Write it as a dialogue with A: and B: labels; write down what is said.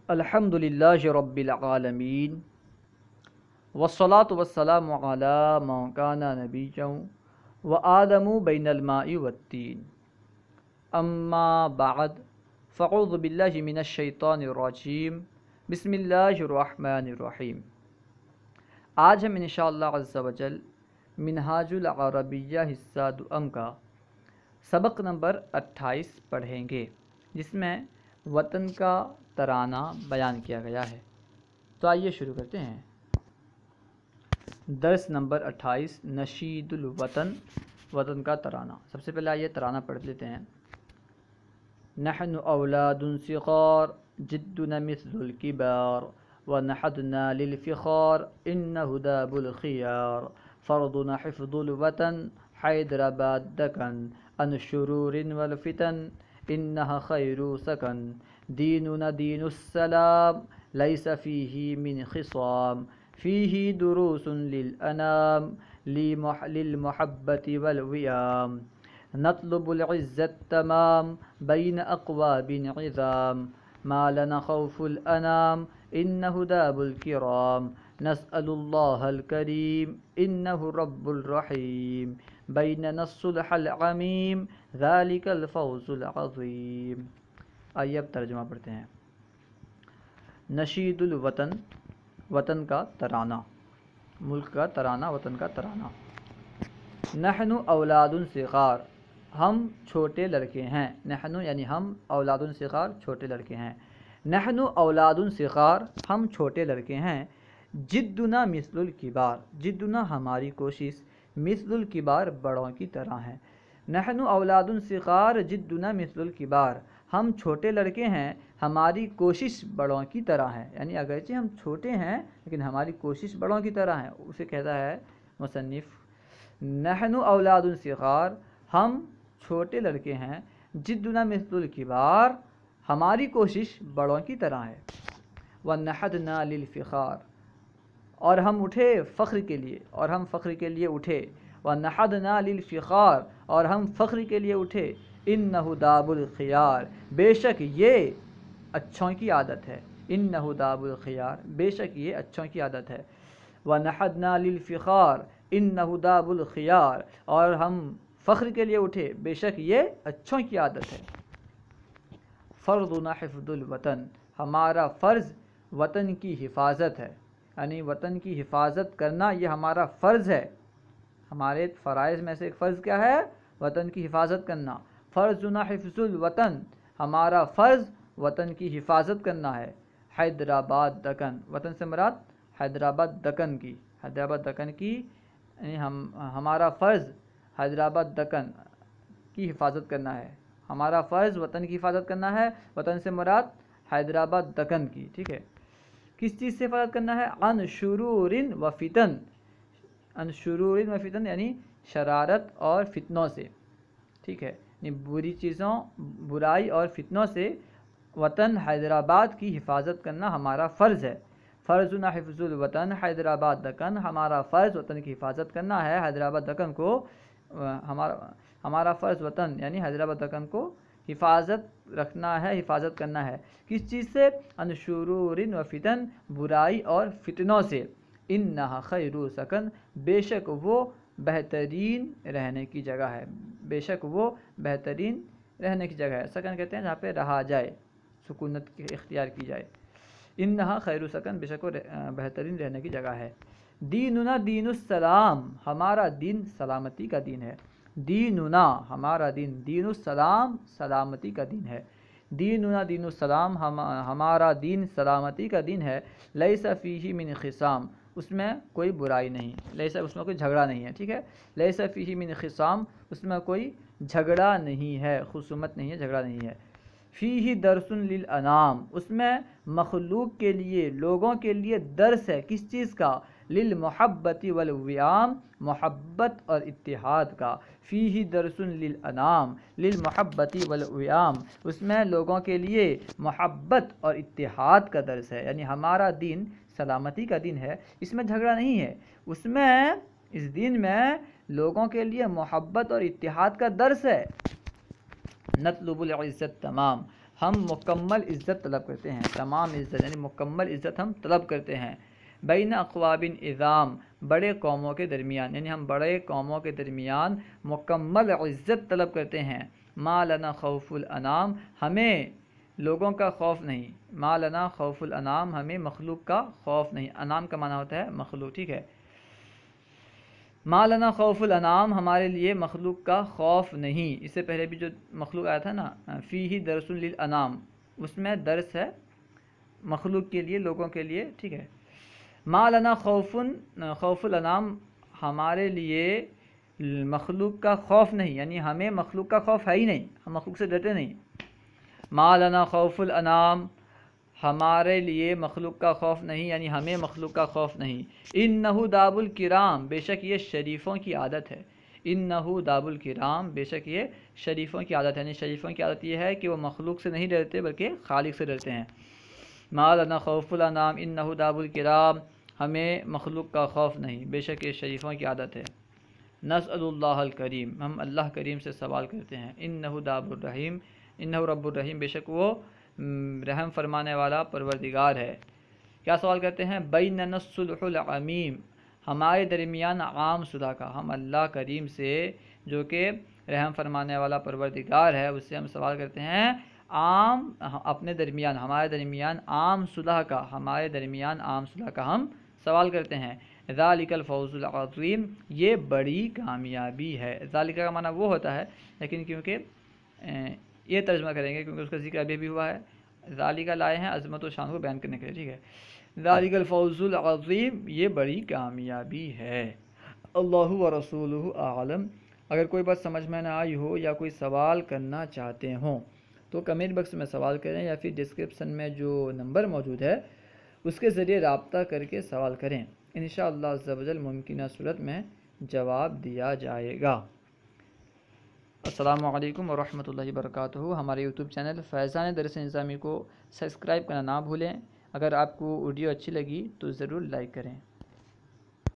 A: الحمد للہ رب العالمین والصلاة والسلام علی من کان نبیا وآدم بین الماء والطین اما بعد فاعوذ باللہ من الشیطان الرجیم بسم اللہ الرحمن الرحیم۔ آج ہم انشاءاللہ عز و جل منہاج العربیہ حصہ دوم کا سبق نمبر 28 پڑھیں گے، جس میں وطن کا ترانہ بیان کیا گیا ہے۔ تو آئیے شروع کرتے ہیں۔ درس نمبر 28 نشید الوطن، وطن کا ترانہ۔ سب سے پہلے آئیے ترانہ پڑھ لیتے ہیں۔ نحن اولاد صغار جدنا مثل الكبار ونحدنا للفخار انه داب الخيار فرضنا حفظ الوطن حیدرآباد دکن عن الشرور والفتن انها خیر سکن دیننا دین السلام لیس فیہ من خصام فیہ دروس للانام للمحبت والویام نطلب العز التمام بین اقواب عظام ما لنا خوف الانام انه داب الکرام نسأل اللہ الکریم انه رب الرحیم بیننا الصلح العمیم ذلك الفوز العظیم۔ آئیے اب ترجمہ پڑھتے ہیں۔ نشید الوطن، وطن کا ترانہ، ملک کا ترانہ، وطن کا ترانہ۔ نحن اولاد صغار، ہم چھوٹے لڑکے ہیں۔ نحن یعنی ہم، اولاد صغار چھوٹے لڑکے ہیں۔ نحن اولاد صغار، ہم چھوٹے لڑکے ہیں۔ جدنا مثل الکبار، جدنا ہماری کوشش، مثل الکبار بڑوں کی طرح ہے۔ نحن اولاد صغار جدنا مثل الکبار، ہم چھوٹے لڑکے ہیں، ہماری کوشش بڑوں کی طرح ہے۔ یعنی اگرچہ ہم چھوٹے ہیں لیکن ہماری کوشش بڑوں کی طرح ہے، اسے کہتا ہے مصنف۔ نحن اولاد صغار، ہم چھوٹے لڑکے ہیں، جدنا مثل الکبار، ہماری کوشش بڑوں کی طرح ہے۔ ونحدنا للفخار، اور ہم اٹھے فخر کے لیے، اور ہم فخر کے لیے اٹھے۔ ونحدنا للفخار، اور ہم فخر کے لیے اٹھے۔ انہ داب الخیار، بے شک یہ اچھوں کی عادت ہے۔ انہ داب الخیار، بے شک یہ اچھوں کی عادت ہے۔ ونحدنا للفخار انہ داب الخیار، اور ہم فخر کے لیے اٹھے، بے شک یہ اچھوں کی عادت ہے۔ فرضنا حفظ الوطن، ہمارا فرض وطن کی حفاظت ہے۔ یعنی وطن کی حفاظت کرنا یہ ہمارا فرض ہے۔ ہمارے فرائض میں سے ایک فرض کیا ہے؟ وطن کی حفاظت کرنا۔ فرضنا حفظ الوطن، ہمارا فرض وطن کی حفاظت کرنا ہے۔ حیدرآباد دکن، وطن سے مراد حیدرآباد دکن کی، حیدرآباد دکن کی، یعنی ہمارا فرض حیدرآباد دکن کی حفاظت کرنا ہے۔ ہمارا فرض وطن کی حفاظت کرنا ہے، وطن سے مراد حیدرآباد دکن کی، ٹھیک ہے۔ کس چیز سے حفاظت کرنا ہے؟ عن شرور و فتن، عن شرور و فتن یعنی شرارت اور فتنوں سے، ٹھیک ہے۔ یعنی بری چیزوں، برائی اور فتنوں سے وطن حیدرآباد کی حفاظت کرنا ہمارا فرض ہے۔ فرضنا حفظ الوطن حیدرآباد دکن، ہمارا فرض وطن کی حفاظت کرنا ہے۔ حیدرآباد دکن کو ہمارا فرض وطن یعنی حیدرآباد دکن کو حفاظت رکھنا ہے، حفاظت کرنا ہے۔ کس چیز سے؟ ان شرور و فتن، برائی اور فتنوں سے۔ انہا خیر سکن، بے شک وہ بہترین رہنے کی جگہ ہے، بے شک وہ بہترین رہنے کی جگہ ہے۔ سکن کہتے ہیں جہاں پہ رہا جائے، سکونت کی اختیار کی جائے۔ انہا خیر سکن، بے شک وہ بہترین رہنے کی جگہ ہے۔ دیننا دین السلام، ہمارا دین سلامتی کا دین ہے۔ دیننا، ہمارا دین، دین السلام، سلامتی کا دین ہے۔ دیننا دین السلام، ہمارا دین سلامتی کا دین ہے۔ لیس فیہ من خصام، اس میں کوئی برائی نہیں، لیس اس میں کوئی جھگڑا نہیں ہے، ٹھیک ہے۔ لیس فیہ من خصام، اس میں کوئی جھگڑا نہیں ہے، خصومت نہیں ہے، جھگڑا نہیں ہے۔ فیہ درس للانام، اس میں مخلوق کے لیے، لوگوں کے لیے درس ہے۔ کس چیز کا؟ للمحبت والویام، محبت اور اتحاد کا۔ فیہ درس للانام للمحبت والویام، اس میں لوگوں کے لیے محبت اور اتحاد کا درس ہے۔ یعنی ہمارا دین سلامتی کا دین ہے، اس میں جھگڑا نہیں ہے، اس میں، اس دین میں لوگوں کے لیے محبت اور اتحاد کا درس ہے۔ نطلب العزت تمام، ہم مکمل عزت طلب کرتے ہیں، تمام عزت یعنی مکمل عزت ہم طلب کرتے ہیں، بین اقوام اعظام بڑے قوموں کے درمیان، یعنی ہم بڑے قوموں کے درمیان مکمل عزت طلب کرتے ہیں، ما لنا خوف الانام ہمیں لوگوں کا خوف نہیں، ما لنا خوف الانام ہمیں مخلوق کا خوف نہیں، انام کا معنی ہوتا ہے مخلوق، ٹھیک ہے، ما لنا خوف الانام ہمارے لیے مخلوق کا خوف نہیں۔ اس سے پہلے بھی جو مخلوق آیا تھا نا فیہ درس للانام، اس میں درس ہے مخلوق کے لیے، لوگوں کے لیے، ٹھیک ہے، ما لنا خوف الانام ہمارے لیے مخلوق کا خوف نہیں، یعنی ہمیں مخلوق کا خوف ہے ہی نہیں، ہم مخلوق سے ڈرتے نہیں، ما لنا خوف الانام ہمارے لیے مخلوق کا خوف نہیں، یعنی ہمیں مخلوق کا خوف نہیں، انہ داب الکرام بے شک یہ شریفوں کی عادت ہے، انہ داب الکرام بے شک یہ شریفوں کی عادت ہے، یعنی شریفوں کی عادت یہ ہے کہ وہ مخلوق سے نہیں ڈرتے بلکہ خالق سے ڈرتے ہیں، ما لنا خوف الانام انہ داب الکرام ہمیں مخلوق کا خوف نہیں، بے شک یہ شریفوں کی عادت ہے، نسأل اللہ الکریم ہم اللہ کریم سے سوال کرتے ہیں، انہ داب الرحیم انہ رب الرحیم بے شک وہ رحم فرمانے والا پروردگار ہے۔ کیا سوال کرتے ہیں؟ بیننا الصلح العمیم ہمارے درمیان عام صلح کا، ہم اللہ کریم سے جو کہ رحم فرمانے والا پروردگار ہے اس سے ہم سوال کرتے ہیں عام اپنے درمیان، ہمارے درمیان عام صلح کا، ہمارے درمیان عام صلح کا ہم سوال کرتے ہیں، ذالک الفوز العظیم یہ بڑی کامیابی ہے، ذالک کا معنی وہ ہوتا ہے، لیکن کیونکہ یہ ترجمہ کریں گے کیونکہ اس کا ذکر ابھی بھی ہوا ہے، ذالک لائے ہیں عظمت و شان کو بیان کرنے کے لیے، ٹھیک ہے، ذالک الفوز العظیم یہ بڑی کامیابی ہے، اللہ و رسولہ اعلم۔ اگر کوئی بات سمجھ میں نہ آئی ہو یا کوئی سوال کرنا چاہتے ہوں تو کمنٹ باکس میں سوال کریں یا پھر ڈسکرپشن میں جو نمبر موجود ہے اس کے ذریعے رابطہ کر کے سوال کریں، انشاءاللہ عز و جل ممکنہ صورت میں جواب دیا جائے گا۔ السلام علیکم ورحمۃ اللہ وبرکاتہ۔ ہمارے یوٹیوب چینل فیضان درس نظامی کو سبسکرائب کرنا نہ بھولیں، اگر آپ کو ویڈیو اچھی لگی تو ضرور لائک کریں۔